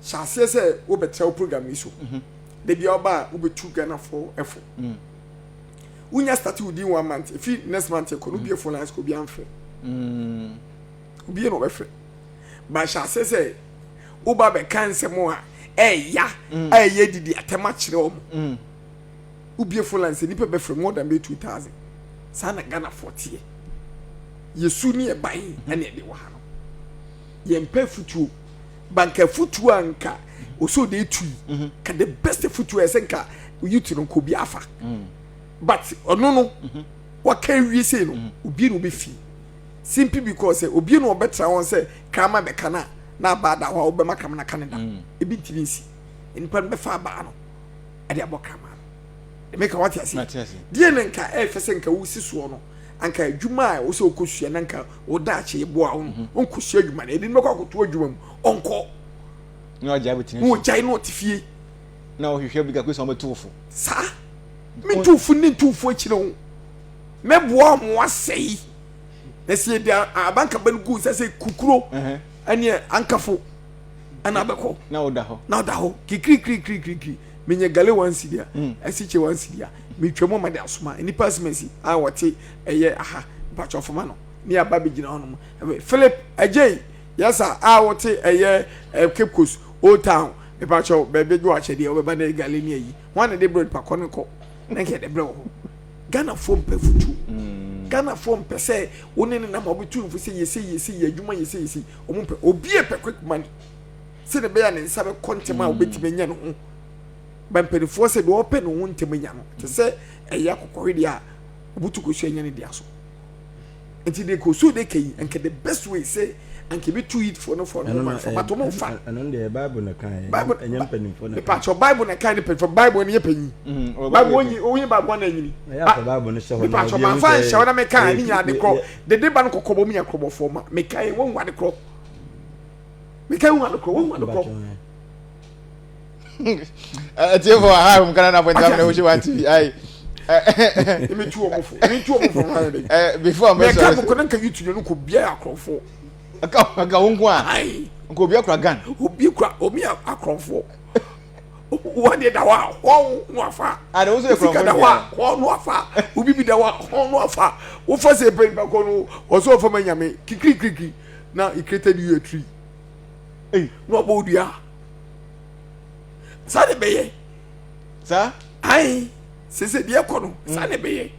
Shase say wo betra program iso. De bia oba wo betu Ghana for efo. Unya start within 1 month. If next month you could be a full lines could be unfair. Be no effort. But Shase say Uba be cancer more. Ya, ye did the atamach room. Ubi a full lines and nipper for more than 2,000. Sana Ghana 40. Ye soon near buying any of the one. Ye pay futu, banker futu anka, or so they tree. Can the best futu as enka, you to know could be afa. But, no, what can we say? Ubi will be fee. Simply because Ubi no better one say, Kama Mekana, na bad that wa Obama Kamana Canada. A bit tinisi, in Pembefa Bano, at the Abokama. They make a what I say. Dear Nanka, Efesenka, Usi Swono. Anka Juma also kushi nanka odachi boa on kushi Juma e didn't go to Juma onko no jabuti no jai no tifie na hwehwe bi ka kwesa mo tufo sa me tufo ni tufo chiro me boa mo asei na sie dia abanka banku se kukuro ane ankafo ana abeko na oda ho kikri menye gale wansi dia asiche wansi dia metwemo ma de asoma eni pasmesi a wote eye aha pacho foma no ni aba begina hono Philip ajay yesa a wote eye Cape Coast Old Town me pacho bebe do ache dia obeba na gale ni yi wan de bread pa kono ko na ke de bread ho Ghana fom pe futu Ghana fom pe se woni ne na ma obitu mfu se yesi adwuma yesi omumpe obi e pe quick money se de be ya ne nsabe kontema obetime nya no ho bampedi force do open no ntemmanya no te se eya kokori a obutu ko hwanya ne dia so enti de ko so de kai anke the best way say anke be to eat for no for no man for but mo fa anon de bible na kan enya mpanin for na pa cho bible na kan de for bible ne panyi bible onyi bible na nyini ya for bible no she ho pa cho ma fa she na me kan ni nya de kro de ba no kokobo mu nya krobo for ma me kai won wa de kro me kai won wa de kro Tiyo for ha mkana na point na wuchi wanti ai me tu omo for before me ka ko nan ka YouTube no ko bia akrofo aka wonko a ai ko bia kura gan obi kura omi akrofo what de da wa ho no afa and also the from da wa ho no afa obi bi da wa ho no afa wo fa se pe ba ko no oso fa manyame kikri na he created you a tree no bodua sa de beye sa ai se dia kono sa de beye